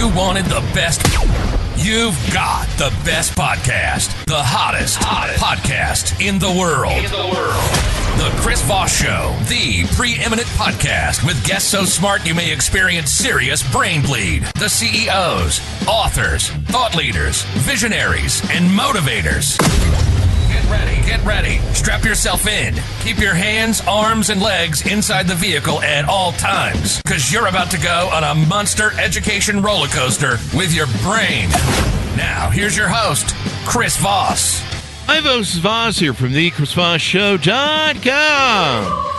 you wanted the best, you've got the best podcast, the hottest podcast in the world. The Chris Voss Show, the preeminent podcast with guests so smart you may experience serious brain bleed. The CEOs, authors, thought leaders, visionaries, and motivators. Get ready. Strap yourself in. Keep your hands, arms, and legs inside the vehicle at all times, because you're about to go on a monster education roller coaster with your brain. Now, here's your host, Chris Voss. Hi, this is Voss here from the ChrisVossShow.com.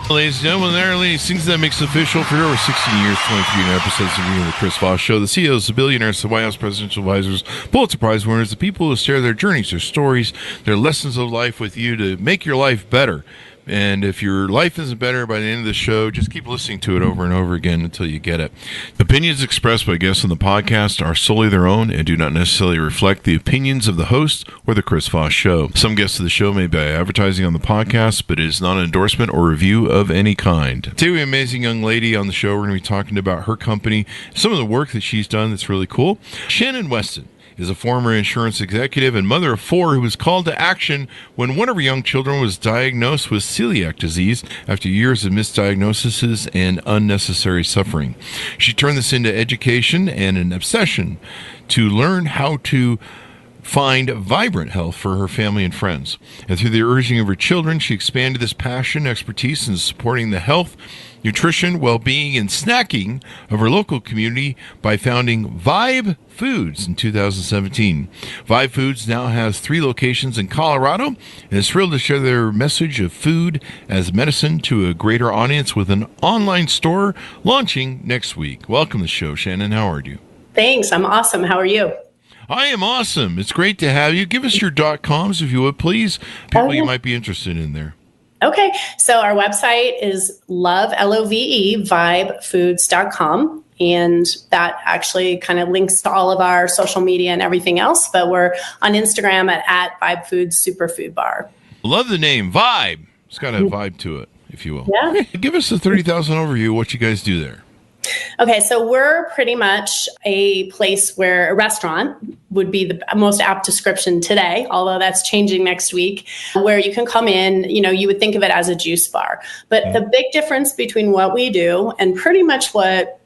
Ladies and gentlemen, there are things that makes it official for over 16 years, 23 episodes of the Chris Voss Show. The CEOs, the billionaires, the White House presidential advisors, Pulitzer Prize winners, the people who share their journeys, their stories, their lessons of life with you to make your life better. And if your life isn't better by the end of the show, just keep listening to it over and over again until you get it. The opinions expressed by guests on the podcast are solely their own and do not necessarily reflect the opinions of the host or the Chris Voss Show. Some guests of the show may be advertising on the podcast, but it is not an endorsement or review of any kind. Today we have an amazing young lady on the show. We're going to be talking about her company, some of the work that she's done that's really cool. Shannon Weston is a former insurance executive and mother of four who was called to action when one of her young children was diagnosed with celiac disease after years of misdiagnoses and unnecessary suffering. She turned this into education and an obsession to learn how to find vibrant health for her family and friends. And through the urging of her children, she expanded this passion, expertise in supporting the health, nutrition, well-being, and snacking of her local community by founding Vibe Foods in 2017. Vibe Foods now has 3 locations in Colorado and is thrilled to share their message of food as medicine to a greater audience with an online store launching next week. Welcome to the show, Shannon. How are you? Thanks. I'm awesome. How are you? I am awesome. It's great to have you. Give us your .coms if you would, please. People you might be interested in there. Okay. So our website is vibefoods.com. And that actually kind of links to all of our social media and everything else. But we're on Instagram at Vibe Foods Superfood Bar. Love the name, Vibe. It's got a vibe to it, if you will. Yeah. Give us a 30,000 overview of what you guys do there. Okay, so we're pretty much a place where a restaurant would be the most apt description today, although that's changing next week, where you can come in, you would think of it as a juice bar. But the big difference between what we do and pretty much what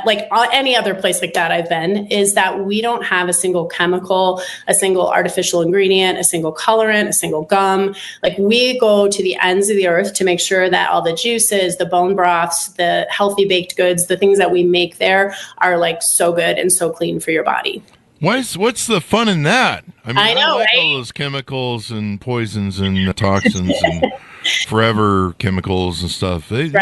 like any other place like that I've been, is that we don't have a single chemical, a single artificial ingredient, a single colorant, a single gum. Like we go to the ends of the earth to make sure that all the juices, the bone broths, the healthy baked goods, the things that we make there are like so good and so clean for your body. What's the fun in that? I know, like right? all those chemicals and poisons and toxins and forever chemicals and stuff. They're good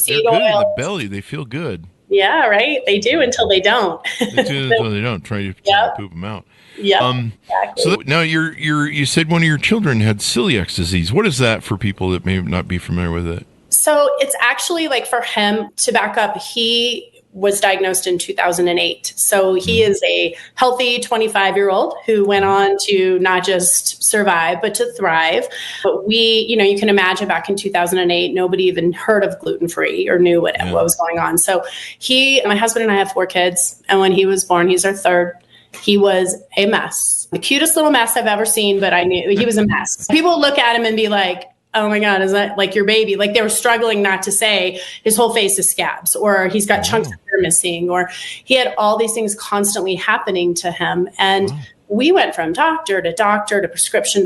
in the belly. They feel good. Yeah, right. They do until they don't. They do until they don't. Try to poop them out. Yeah. Exactly. So now you said one of your children had celiac disease. What is that for people that may not be familiar with it? So it's actually like for him, to back up, he was diagnosed in 2008. So he is a healthy 25-year-old who went on to not just survive, but to thrive. But you can imagine back in 2008, nobody even heard of gluten-free or knew what was going on. So my husband and I have 4 kids. And when he was born, he's our third. He was a mess, the cutest little mess I've ever seen, but I knew he was a mess. People look at him and be like, oh my God, is that like your baby? Like they were struggling not to say his whole face is scabs, or he's got chunks of hair missing, or he had all these things constantly happening to him. And we went from doctor to doctor to prescription,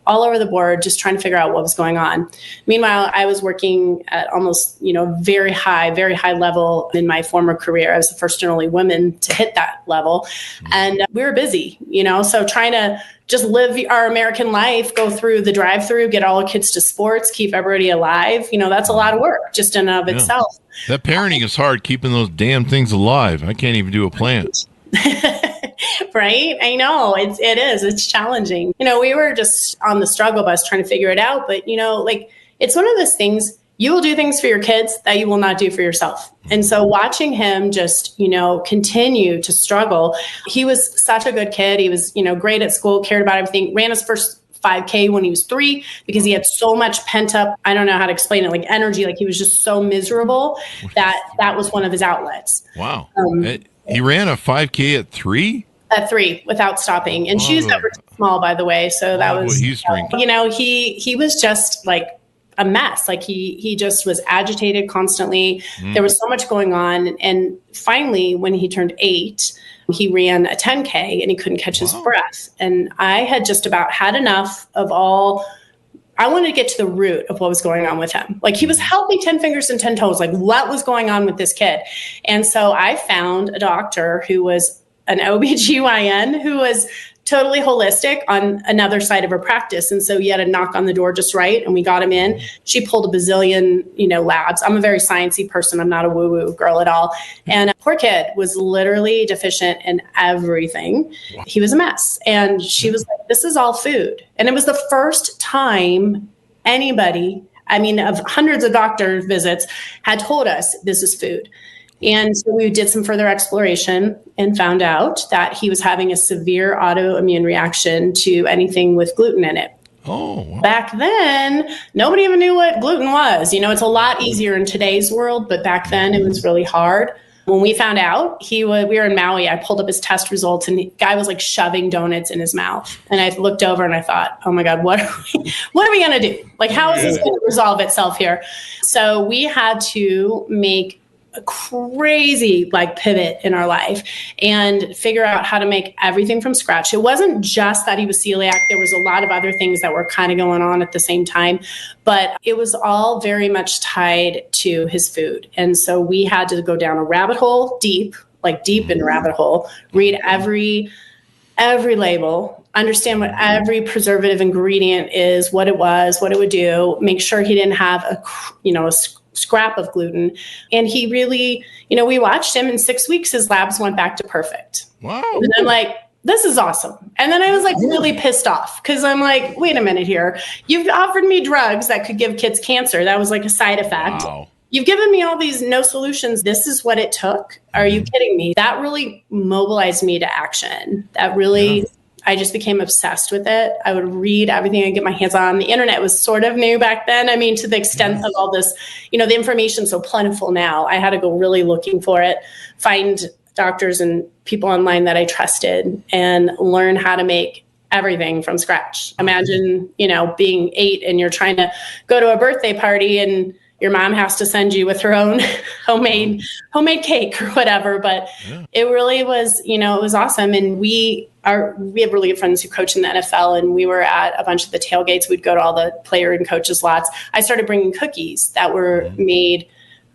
all over the board, just trying to figure out what was going on. Meanwhile, I was working at almost, very high level in my former career. I was the first and only woman to hit that level. And we were busy, so trying to just live our American life, go through the drive-through, get all the kids to sports, keep everybody alive. That's a lot of work just in and of itself. That parenting is hard, keeping those damn things alive. I can't even do a plant. Right? I know it is. It's challenging. We were just on the struggle bus trying to figure it out. But, it's one of those things, you will do things for your kids that you will not do for yourself. And so watching him just, continue to struggle, he was such a good kid. He was, great at school, cared about everything, ran his first 5K when he was 3 because he had so much pent up, I don't know how to explain it, like energy. Like he was just so miserable that was one of his outlets. Wow. He ran a 5K at 3? At 3 without stopping. And shoes that were too small, by the way. So that was, he's drinking. you know, he was just like a mess. Like he just was agitated constantly. There was so much going on. And finally, when he turned 8, he ran a 10K and he couldn't catch his breath. And I had just about had enough of all. I wanted to get to the root of what was going on with him. Like he was healthy, 10 fingers and 10 toes. Like what was going on with this kid? And so I found a doctor who was an OBGYN who was totally holistic on another side of her practice. And so he had to knock on the door just right. And we got him in. She pulled a bazillion, labs. I'm a very sciencey person. I'm not a woo-woo girl at all. And poor kid was literally deficient in everything. He was a mess. And she was like, this is all food. And it was the first time anybody, of hundreds of doctor visits, had told us this is food. And so we did some further exploration and found out that he was having a severe autoimmune reaction to anything with gluten in it. Oh, wow. Back then, nobody even knew what gluten was. It's a lot easier in today's world, but back then it was really hard. When we found out, we were in Maui. I pulled up his test results and the guy was like shoving donuts in his mouth. And I looked over and I thought, oh my God, what are we going to do? Like, how is this going to resolve itself here? So we had to make a crazy pivot in our life and figure out how to make everything from scratch. It wasn't just that he was celiac. There was a lot of other things that were kind of going on at the same time, but it was all very much tied to his food. And so we had to go down a rabbit hole, deep in a rabbit hole, read every label, understand what every preservative ingredient is, what it was, what it would do, make sure he didn't have a scrap of gluten. And he really, we watched him in 6 weeks, his labs went back to perfect. Wow. And I'm like, this is awesome. And then I was really pissed off because I'm like, wait a minute here. You've offered me drugs that could give kids cancer. That was like a side effect. Wow. You've given me all these no solutions. This is what it took. Are you kidding me? That really mobilized me to action. That really, I just became obsessed with it. I would read everything I could get my hands on. The internet was sort of new back then. To the extent of all this, the information so plentiful now. I had to go really looking for it, find doctors and people online that I trusted and learn how to make everything from scratch. Imagine, being 8 and you're trying to go to a birthday party and your mom has to send you with her own homemade cake or whatever. But it really was, it was awesome. And we have really good friends who coach in the NFL, and we were at a bunch of the tailgates. We'd go to all the player and coaches lots. I started bringing cookies that were made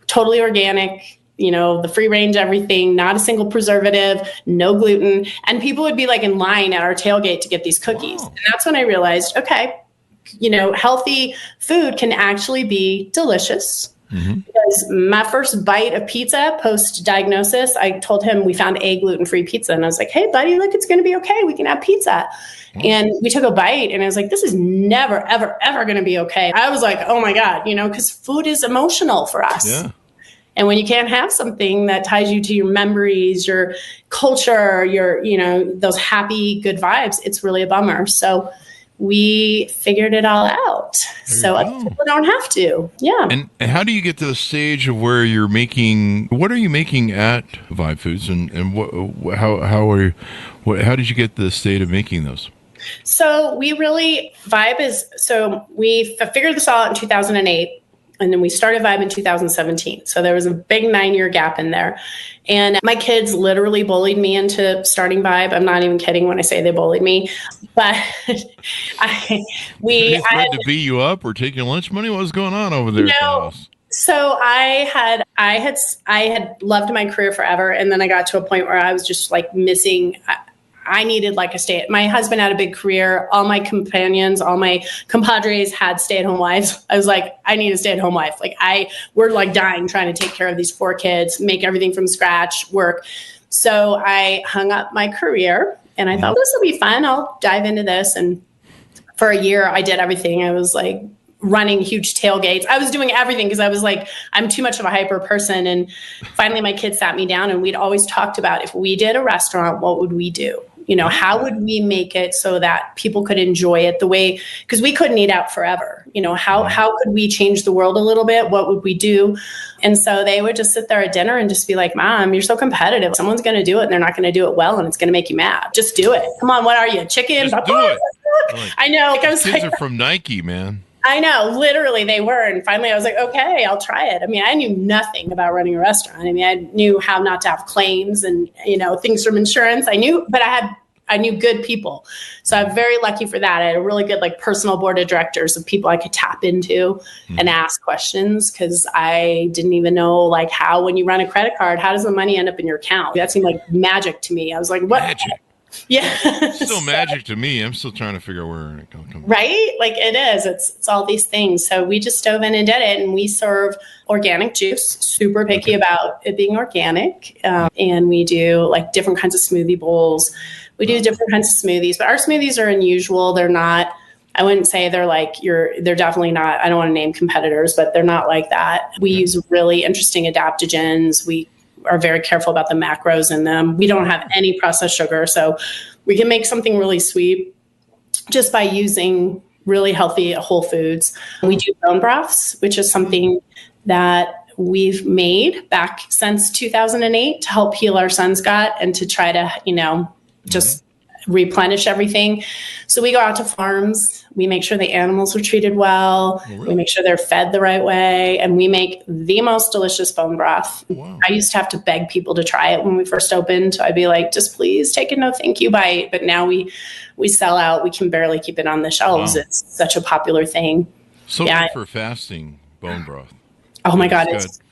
totally organic, the free range, everything, not a single preservative, no gluten. And people would be in line at our tailgate to get these cookies. Wow. And that's when I realized, okay, healthy food can actually be delicious. Because my first bite of pizza post-diagnosis, I told him we found a gluten-free pizza. And I was like, hey, buddy, look, it's going to be okay. We can have pizza. And we took a bite and I was like, this is never, ever, ever going to be okay. I was like, oh my God, because food is emotional for us. Yeah. And when you can't have something that ties you to your memories, your culture, your, those happy, good vibes, it's really a bummer. So we figured it all out. So people don't have to. Yeah. And how do you get to the stage of where you're making, what are you making at Vibe Foods and how did you get to the state of making those? So we figured this all out in 2008. And then we started Vibe in 2017. So there was a big 9-year gap in there. And my kids literally bullied me into starting Vibe. I'm not even kidding when I say they bullied me. But they tried to beat you up or take your lunch money? What was going on over there at the house? So I had loved my career forever. And then I got to a point where I was just missing. I needed my husband had a big career. All my companions, all my compadres had stay-at-home wives. I was like, I need a stay-at-home wife. We're dying trying to take care of these 4 kids, make everything from scratch, work. So I hung up my career and I thought, this will be fun. I'll dive into this. And for a year I did everything. I was running huge tailgates. I was doing everything because I was I'm too much of a hyper person. And finally my kids sat me down and we'd always talked about if we did a restaurant, what would we do? how would we make it so that people could enjoy it the way, because we couldn't eat out forever. How could we change the world a little bit? What would we do? And so they would just sit there at dinner and just be like, Mom, you're so competitive. Someone's going to do it and they're not going to do it well. And it's going to make you mad. Just do it. Come on. What are you? Chicken? Just do it. Like, I know. Kids are from Nike, man. I know, literally they were. And finally I was like, okay, I'll try it. I mean, I knew nothing about running a restaurant. I mean, I knew how not to have claims and, things from insurance. I knew good people. So I'm very lucky for that. I had a really good personal board of directors of people I could tap into and ask questions, because I didn't even know how, when you run a credit card, how does the money end up in your account? That seemed like magic to me. I was like, what? Magic. Yeah. It's still magic to me. I'm still trying to figure out where it comes from. Right? It is. It's all these things. So we just dove in and did it. And we serve organic juice, super picky about it being organic. And we do different kinds of smoothie bowls. We do different kinds of smoothies, but our smoothies are unusual. They're not, I wouldn't say they're they're definitely not, I don't want to name competitors, but they're not like that. We use really interesting adaptogens. We are very careful about the macros in them. We don't have any processed sugar, so we can make something really sweet just by using really healthy whole foods. We do bone broths, which is something that we've made back since 2008 to help heal our son's gut and to try to, just replenish everything. So we go out to farms. We make sure the animals are treated well. Oh, really? We make sure they're fed the right way. And we make the most delicious bone broth. Wow. I used to have to beg people to try it when we first opened. I'd be like, just please take a no thank you bite. But now we sell out. We can barely keep it on the shelves. Wow. It's such a popular thing. So good for fasting bone broth. Oh my God. It's got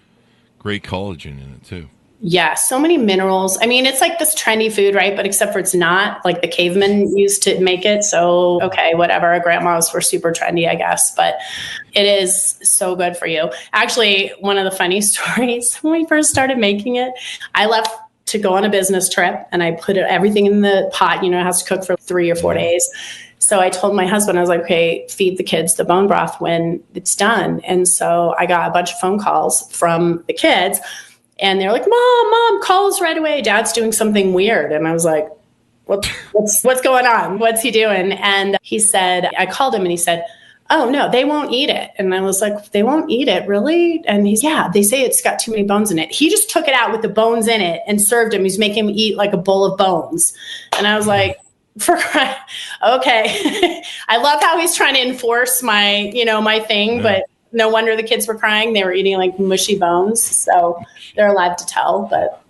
great collagen in it too. Yeah, so many minerals. I mean, it's this trendy food, right? But except for it's not the cavemen used to make it. So, okay, whatever. Our grandmas were super trendy, I guess. But it is so good for you. Actually, one of the funny stories, when we first started making it, I left to go on a business trip and I put everything in the pot. It has to cook for 3 or 4 days. So I told my husband, I was like, okay, feed the kids the bone broth when it's done. And so I got a bunch of phone calls from the kids. And they're like, Mom, call us right away. Dad's doing something weird. And I was like, what's going on? What's he doing? And he said, I called him and he said, oh, no, they won't eat it. And I was like, they won't eat it, really? And he's, yeah, they say it's got too many bones in it. He just took it out with the bones in it and served him. He's making him eat a bowl of bones. And I was like, okay. I love how he's trying to enforce my, my thing, but no wonder the kids were crying. They were eating mushy bones. So they're alive to tell, but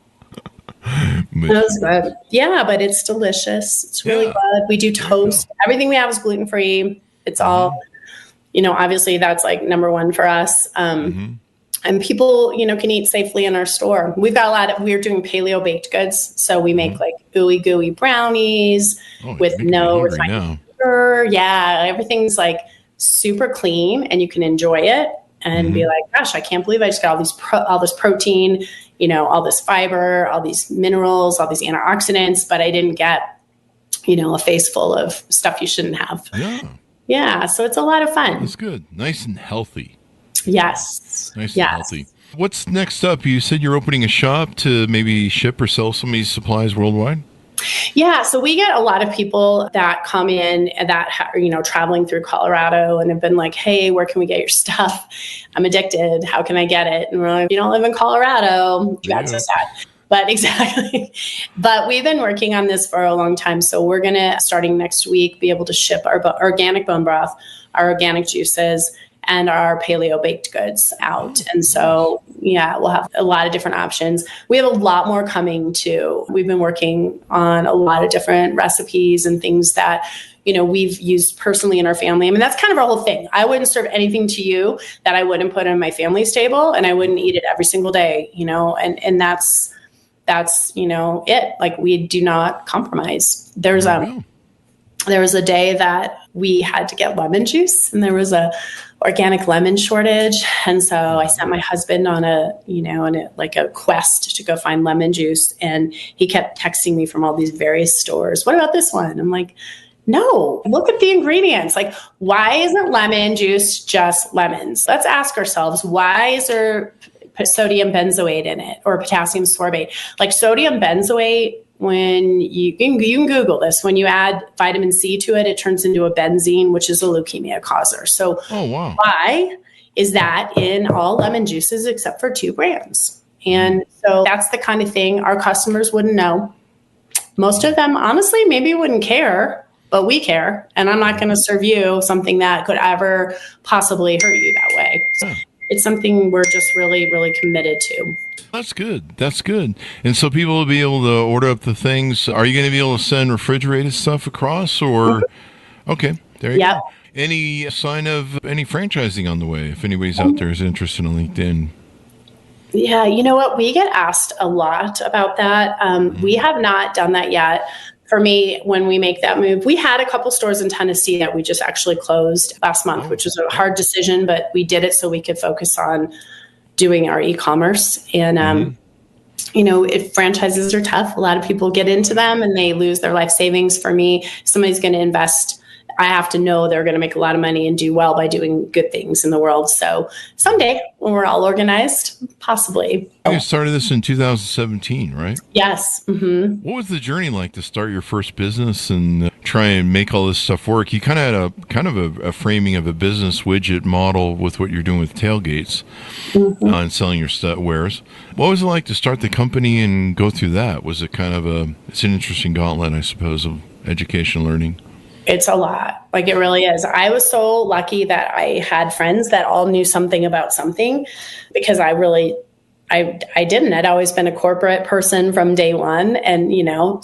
it was good. Yeah, but it's delicious. It's really good. We do toast. Everything we have is gluten-free. It's all, obviously that's number one for us. And people, can eat safely in our store. We've got we're doing paleo baked goods. So we make ooey gooey brownies with no refined sugar. Yeah, everything's super clean, and you can enjoy it and be like, gosh, I can't believe I just got all this protein, all this fiber, all these minerals, all these antioxidants, but I didn't get, a face full of stuff you shouldn't have. Yeah. So it's a lot of fun. That's good. Nice and healthy. Yes. Nice and healthy. What's next up? You said you're opening a shop to maybe ship or sell some of these supplies worldwide? Yeah. So we get a lot of people that come in that are, traveling through Colorado and have been like, hey, where can we get your stuff? I'm addicted. How can I get it? And we're like, you don't live in Colorado. That's so sad. But exactly. But we've been working on this for a long time. So we're going to, starting next week, be able to ship our organic bone broth, our organic juices, and our paleo baked goods out. And so, we'll have a lot of different options. We have a lot more coming too. We've been working on a lot of different recipes and things that, we've used personally in our family. I mean, that's kind of our whole thing. I wouldn't serve anything to you that I wouldn't put on my family's table, and I wouldn't eat it every single day, and that's it. We do not compromise. There was a day that we had to get lemon juice, and there was a organic lemon shortage. And so I sent my husband on a quest to go find lemon juice. And he kept texting me from all these various stores. What about this one? I'm like, no, look at the ingredients. Why isn't lemon juice just lemons? Let's ask ourselves, why is there sodium benzoate in it or potassium sorbate? Sodium benzoate, when you can Google this, when you add vitamin C to it, it turns into a benzene, which is a leukemia causer. So why is that in all lemon juices except for 2 grams? And so that's the kind of thing our customers wouldn't know. Most of them, honestly, maybe wouldn't care, but we care. And I'm not going to serve you something that could ever possibly hurt you that way. So it's something we're just really, really committed to. That's good. That's good. And so people will be able to order up the things. Are you going to be able to send refrigerated stuff across or? Okay. There you go. Any sign of any franchising on the way? If anybody's out there is interested in LinkedIn. Yeah. You know what? We get asked a lot about that. We have not done that yet. For me, when we make that move, we had a couple stores in Tennessee that we just actually closed last month, which was a hard decision, but we did it so we could focus on doing our e-commerce. And, if franchises are tough, a lot of people get into them and they lose their life savings. For me, somebody's going to invest. I have to know they're going to make a lot of money and do well by doing good things in the world. So someday when we're all organized, possibly. You started this in 2017, right? Yes. Mm-hmm. What was the journey like to start your first business and try and make all this stuff work? You kind of had a framing of a business widget model with what you're doing with tailgates and selling your wares. What was it like to start the company and go through that? Was it it's an interesting gauntlet, I suppose, of education learning? It's a lot. Like it really is. I was so lucky that I had friends that all knew something about something because I didn't. I'd always been a corporate person from day one. And,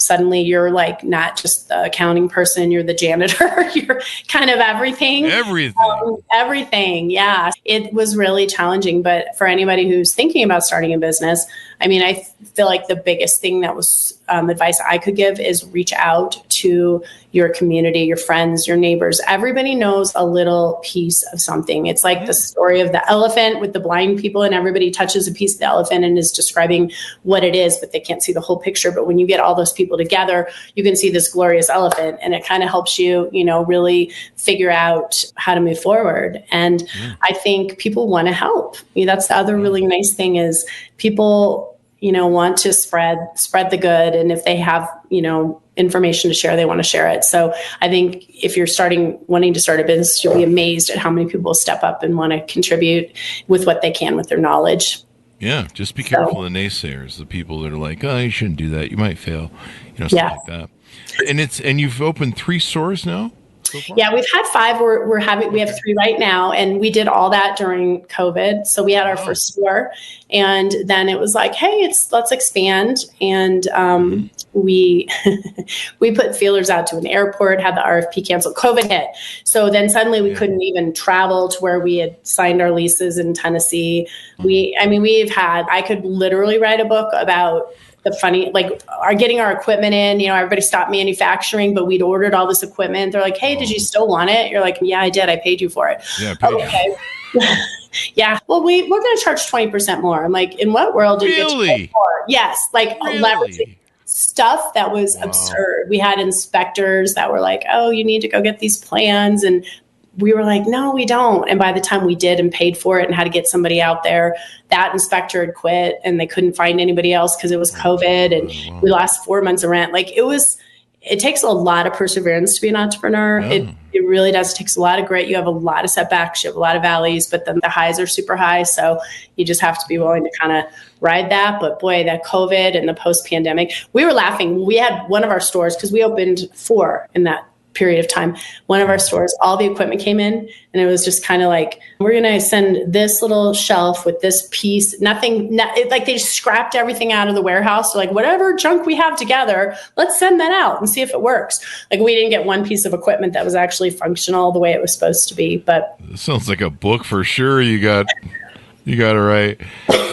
suddenly you're like not just the accounting person, you're the janitor, you're kind of everything. Everything. Yeah. It was really challenging. But for anybody who's thinking about starting a business, I feel like the biggest thing that was advice I could give is reach out to your community, your friends, your neighbors. Everybody knows a little piece of something. It's like the story of the elephant with the blind people, and everybody touches a piece of the elephant and is describing what it is, but they can't see the whole picture. But when you get all those people together, you can see this glorious elephant, and it kind of helps you, really figure out how to move forward. And I think people want to help. That's the other really nice thing is people want to spread the good. And if they have, information to share, they want to share it. So I think if you're wanting to start a business, you'll be amazed at how many people step up and want to contribute with what they can with their knowledge. Yeah. Just be careful of the naysayers, the people that are like, oh, you shouldn't do that. You might fail, stuff like that. And you've opened 3 stores now? Yeah, we've had 5. We have 3 right now, and we did all that during COVID. So we had our first store, and then it was like, hey, let's expand, and we put feelers out to an airport, had the RFP canceled, COVID hit. So then suddenly we couldn't even travel to where we had signed our leases in Tennessee. I could literally write a book about the funny, getting our equipment in, everybody stopped manufacturing, but we'd ordered all this equipment. They're like, hey, did you still want it? You're like, yeah, I did. I paid you for it. Yeah. Okay. Yeah. Well, we're going to charge 20% more. I'm like, in what world did you get more? Yes. Leveraging stuff that was absurd. We had inspectors that were like, oh, you need to go get these plans. And we were like, no, we don't. And by the time we did and paid for it and had to get somebody out there, that inspector had quit and they couldn't find anybody else because it was COVID and we lost 4 months of rent. It takes a lot of perseverance to be an entrepreneur. It really does. It takes a lot of grit. You have a lot of setbacks, you have a lot of valleys, but then the highs are super high. So you just have to be willing to kind of ride that. But boy, that COVID and the post-pandemic, we were laughing. We had one of our stores, because we opened 4 in that period of time. One of our stores, all the equipment came in, and it was just kind of like, we're going to send this little shelf with this piece, they just scrapped everything out of the warehouse. So like, whatever junk we have together, let's send that out and see if it works. Like, we didn't get one piece of equipment that was actually functional the way it was supposed to be. But it sounds like a book for sure. You got it right.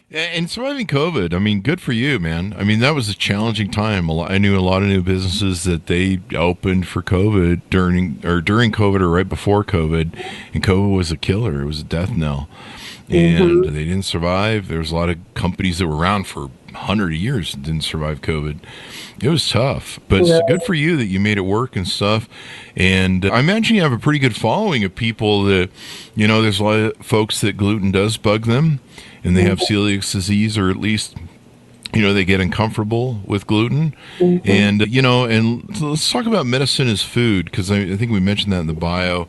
And surviving COVID, good for you, man. That was a challenging time. I knew a lot of new businesses that they opened for COVID during COVID or right before COVID, and COVID was a killer. It was a death knell, and they didn't survive. There was a lot of companies that were around for 100 years and didn't survive COVID. It was tough, but it's good for you that you made it work and stuff. And I imagine you have a pretty good following of people that, there's a lot of folks that gluten does bug them, and they have celiac disease, or at least they get uncomfortable with gluten. And, and so let's talk about medicine as food, because I think we mentioned that in the bio,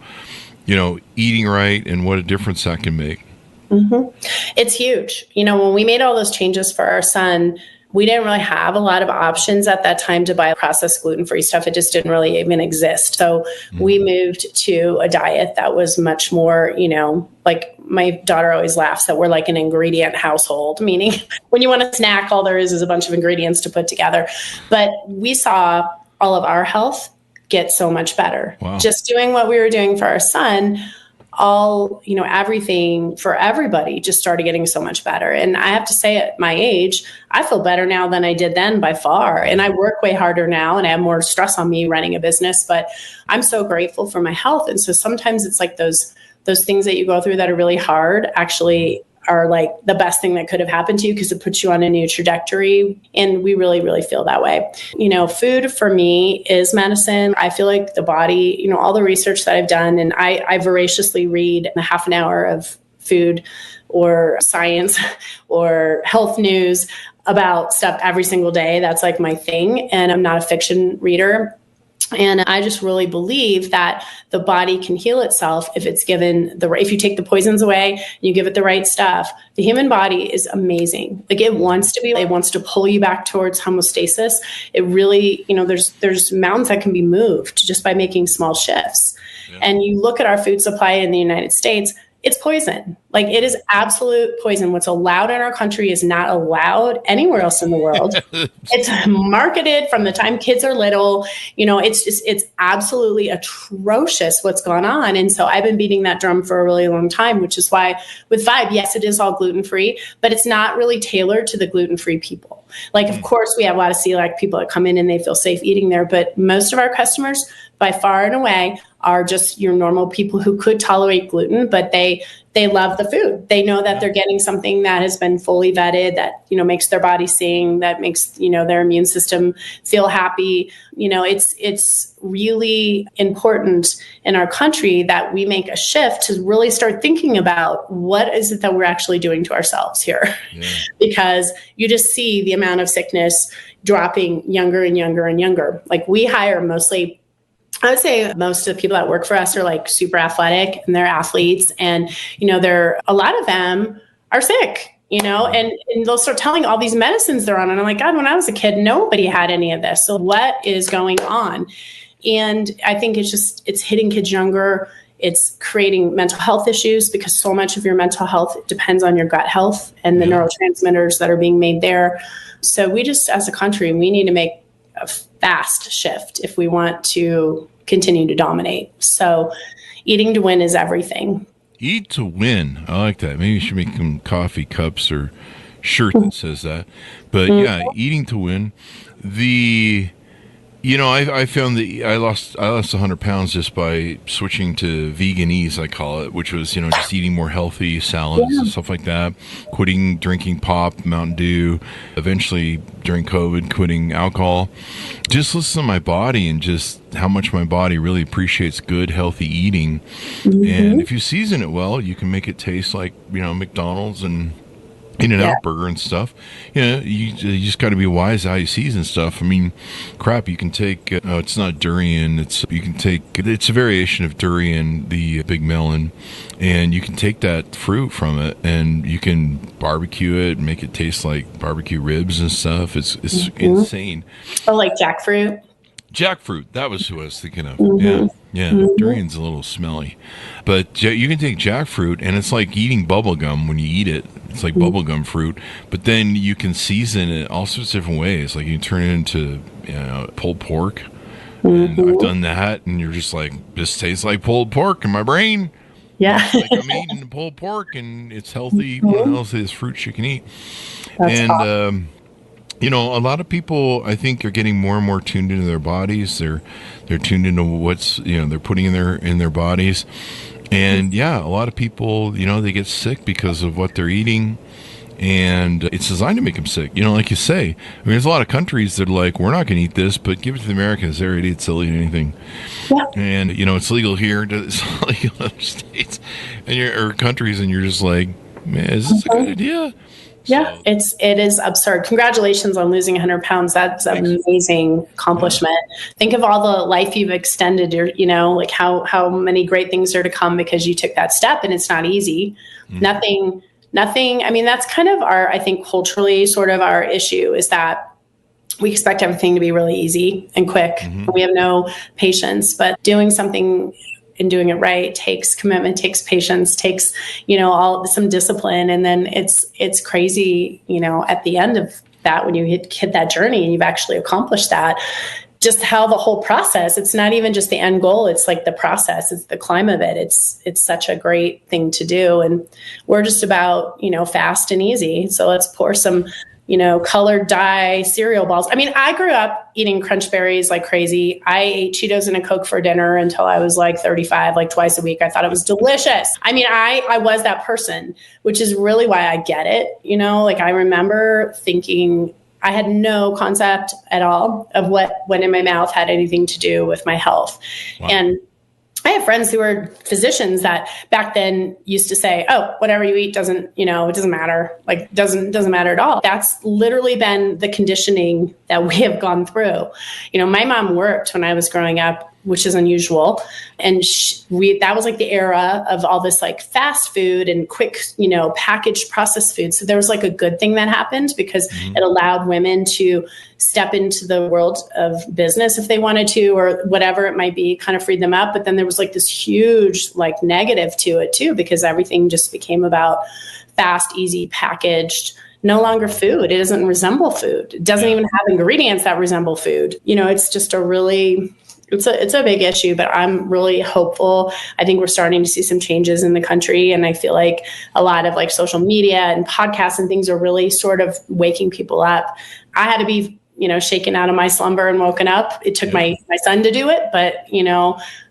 eating right and what a difference that can make. It's huge. When we made all those changes for our son, we didn't really have a lot of options at that time to buy processed gluten-free stuff. It just didn't really even exist. So we moved to a diet that was much more, like my daughter always laughs that we're like an ingredient household, meaning when you want a snack, all there is a bunch of ingredients to put together. But we saw all of our health get so much better. Wow. Just doing what we were doing for our son. Everything for everybody just started getting so much better. And I have to say, at my age, I feel better now than I did then by far. And I work way harder now and I have more stress on me running a business, but I'm so grateful for my health. And so sometimes it's like those things that you go through that are really hard actually are like the best thing that could have happened to you, because it puts you on a new trajectory. And we really, really feel that way. Food for me is medicine. I feel like the body, all the research that I've done, and I voraciously read a half an hour of food or science or health news about stuff every single day. That's like my thing. And I'm not a fiction reader. And I just really believe that the body can heal itself if it's given if you take the poisons away and you give it the right stuff. The human body is amazing. Like it wants to pull you back towards homeostasis. It really, there's mountains that can be moved just by making small shifts. Yeah. And you look at our food supply in the United States, it's poison. Like it is absolute poison. What's allowed in our country is not allowed anywhere else in the world. It's marketed from the time kids are little. It's absolutely atrocious what's gone on. And so I've been beating that drum for a really long time, which is why with Vibe, yes, it is all gluten-free, but it's not really tailored to the gluten-free people. Like, of course, we have a lot of celiac people that come in and they feel safe eating there, but most of our customers by far and away are just your normal people who could tolerate gluten, but they love the food. They know that they're getting something that has been fully vetted, that, makes their body sing, that makes, their immune system feel happy. It's really important in our country that we make a shift to really start thinking about what is it that we're actually doing to ourselves here. Yeah. Because you just see the amount of sickness dropping younger and younger and younger. Like we hire I would say most of the people that work for us are like super athletic and they're athletes, and, a lot of them are sick, and they'll start telling all these medicines they're on. And I'm like, God, when I was a kid, nobody had any of this. So what is going on? And I think it's hitting kids younger. It's creating mental health issues because so much of your mental health depends on your gut health and the neurotransmitters that are being made there. So we just, as a country, we need to make a fast shift if we want to continue to dominate. So eating to win is everything. Eat to win. I like that. Maybe you should make some coffee cups or shirt that says that. But yeah, eating to win. I found that I lost 100 pounds just by switching to veganese, I call it, which was, just eating more healthy salads and stuff like that, quitting drinking pop, Mountain Dew, eventually during COVID, quitting alcohol. Just listen to my body and just how much my body really appreciates good, healthy eating. And if you season it well, you can make it taste like, McDonald's and In-N-Out burger and stuff. You just got to be wise how you season stuff. I mean, crap, you can take, it's not durian. It's a variation of durian, the big melon, and you can take that fruit from it and you can barbecue it and make it taste like barbecue ribs and stuff. It's insane. Oh, like jackfruit? Jackfruit, that was who I was thinking of. Yeah. Durian's a little smelly. But you can take jackfruit, and it's like eating bubble gum when you eat it. It's like bubblegum fruit. But then you can season it all sorts of different ways. Like you can turn it into pulled pork. And I've done that, and you're just like, this tastes like pulled pork in my brain. Yeah. Like I'm eating pulled pork, and it's healthy. It's fruits you can eat. That's awesome. A lot of people, I think, are getting more and more tuned into their bodies. They're tuned into what's, they're putting in their bodies. And a lot of people, they get sick because of what they're eating. And it's designed to make them sick. Like you say, there's a lot of countries that are like, we're not going to eat this, but give it to the Americans. They're idiots. They'll eat anything. Yeah. And, it's legal here. It's legal in other states or countries. And you're just like, man, is this a good idea? Yeah, it is absurd. Congratulations on losing 100 pounds. That's an amazing accomplishment. Yeah. Think of all the life you've extended, like how many great things are to come because you took that step, and it's not easy. Mm-hmm. Nothing. I mean, that's kind of I think culturally sort of our issue is that we expect everything to be really easy and quick. Mm-hmm. We have no patience, but doing something and doing it right takes commitment, takes patience, takes, some discipline. And then it's crazy, at the end of that, when you hit that journey and you've actually accomplished that, just how the whole process, it's not even just the end goal. It's like the process, it's the climb of it. It's such a great thing to do. And we're just about, fast and easy. So let's pour some, colored dye cereal balls. I mean, I grew up eating Crunch Berries like crazy. I ate Cheetos and a Coke for dinner until I was like 35, like twice a week. I thought it was delicious. I mean, I was that person, which is really why I get it. Like I remember thinking I had no concept at all of what went in my mouth had anything to do with my health. Wow. And I have friends who are physicians that back then used to say, oh, whatever you eat doesn't, it doesn't matter. Like doesn't matter at all. That's literally been the conditioning that we have gone through. My mom worked when I was growing up, which is unusual. And that was like the era of all this like fast food and quick, packaged processed food. So there was like a good thing that happened because it allowed women to step into the world of business if they wanted to, or whatever it might be, kind of freed them up. But then there was like this huge like negative to it too, because everything just became about fast, easy, packaged, no longer food. It doesn't resemble food. It doesn't even have ingredients that resemble food. It's just it's a big issue, but I'm really hopeful. I think we're starting to see some changes in the country. And I feel like a lot of like social media and podcasts and things are really sort of waking people up. I had to be, shaken out of my slumber and woken up. It took my son to do it, but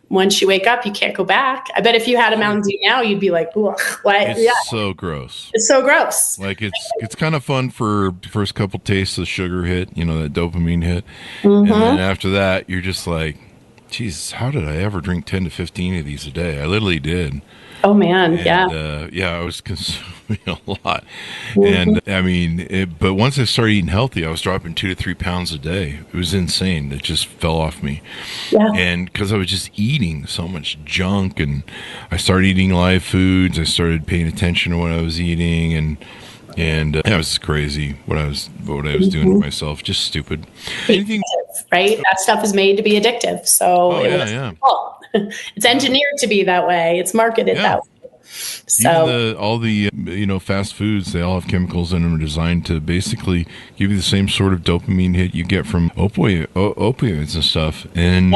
once you wake up, you can't go back. I bet if you had a Mountain Dew now, you'd be like, what? It's so gross. It's so gross. Like it's kind of fun for the first couple tastes, the sugar hit, that dopamine hit. Mm-hmm. And then after that, you're just like, Jesus, how did I ever drink 10 to 15 of these a day? I literally did. Oh, man. I was consuming a lot. Mm-hmm. And I mean, but once I started eating healthy, I was dropping 2 to 3 pounds a day. It was insane. It just fell off me. Yeah. And because I was just eating so much junk, and I started eating live foods. I started paying attention to what I was eating, and it was crazy what I was doing to myself. Just stupid. Anything, right? That stuff is made to be addictive. So it's engineered to be that way. It's marketed that way. So even all the fast foods, they all have chemicals in them designed to basically give you the same sort of dopamine hit you get from opioids and stuff. And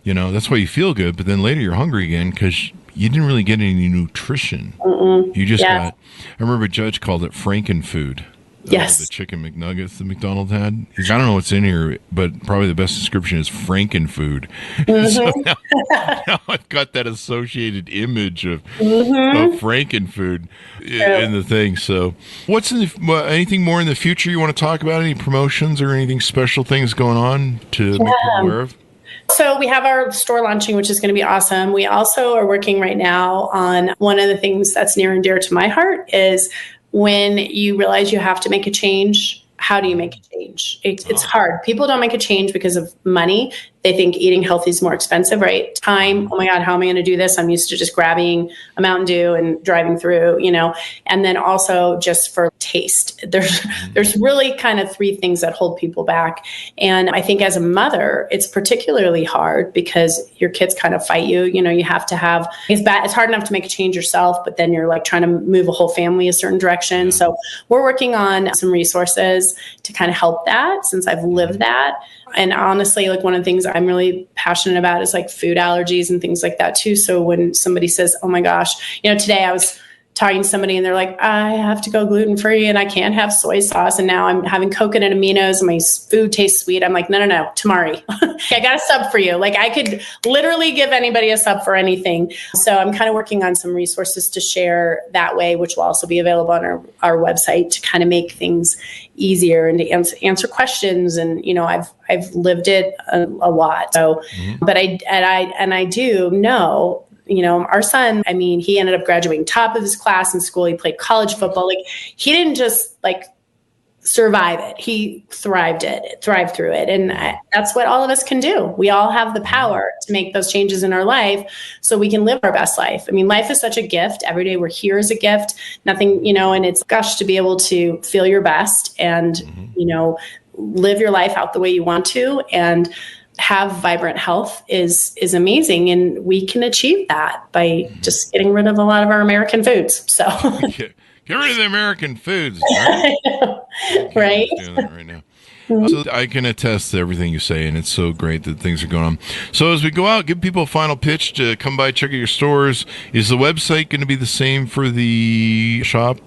that's why you feel good, but then later you're hungry again because you didn't really get any nutrition. Mm-mm. You just got, I remember a judge called it Frankenfood. Yes. The chicken McNuggets that McDonald's had. I don't know what's in here, but probably the best description is Frankenfood. Mm-hmm. So now I've got that associated image of Frankenfood in the thing. So what's anything more in the future you want to talk about? Any promotions or anything special things going on to make people aware of? So we have our store launching, which is going to be awesome. We also are working right now on one of the things that's near and dear to my heart is when you realize you have to make a change, how do you make a change? It's hard. People don't make a change because of money. They think eating healthy is more expensive, right? Time. Oh my God, how am I going to do this? I'm used to just grabbing a Mountain Dew and driving through, and then also just for taste. There's really kind of 3 things that hold people back. And I think as a mother, it's particularly hard because your kids kind of fight you. You have to have, it's hard enough to make a change yourself, but then you're like trying to move a whole family a certain direction. So we're working on some resources to kind of help that since I've lived that. And honestly, like one of the things I'm really passionate about is like food allergies and things like that too. So when somebody says, oh my gosh, today I was talking to somebody and they're like, I have to go gluten-free and I can't have soy sauce. And now I'm having coconut aminos and my food tastes sweet. I'm like, no, Tamari, I got a sub for you. Like I could literally give anybody a sub for anything. So I'm kind of working on some resources to share that way, which will also be available on our website to kind of make things easier and to answer questions. And, I've lived it a lot. So, but I do know our son, I mean, he ended up graduating top of his class in school. He played college football. Like, he didn't just survive it. He thrived through it. And that's what all of us can do. We all have the power to make those changes in our life so we can live our best life. I mean, life is such a gift. Every day we're here is a gift. Nothing, and it's to be able to feel your best and, live your life out the way you want to and have vibrant health is amazing. And we can achieve that by just getting rid of a lot of our American foods. So Get rid of the American foods. Right? Right? Doing that right now. So I can attest to everything you say, and it's so great that things are going on. So as we go out, give people a final pitch to come by, check out your stores. Is the website going to be the same for the shop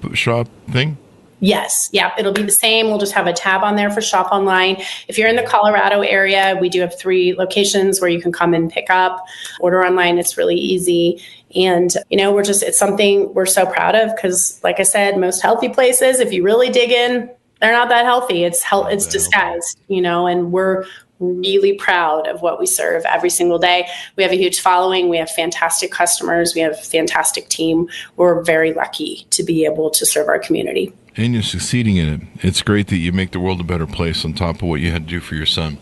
thing? Yes. Yeah. It'll be the same. We'll just have a tab on there for shop online. If you're in the Colorado area, we do have 3 locations where you can come and pick up, order online. It's really easy. And, it's something we're so proud of because, like I said, most healthy places, if you really dig in, they're not that healthy. It's disguised, and we're really proud of what we serve every single day. We have a huge following. We have fantastic customers. We have a fantastic team. We're very lucky to be able to serve our community. And you're succeeding in it. It's great that you make the world a better place on top of what you had to do for your son.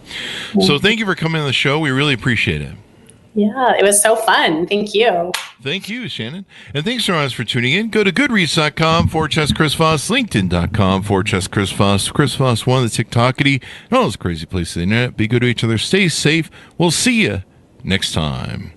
So thank you for coming on the show. We really appreciate it. Yeah, it was so fun. Thank you. Thank you, Shannon. And thanks for tuning in. Go to goodreads.com/Chris Voss, LinkedIn.com/Chris Voss, Chris Voss 1, the TikTokity, and all those crazy places on the internet. Be good to each other. Stay safe. We'll see you next time.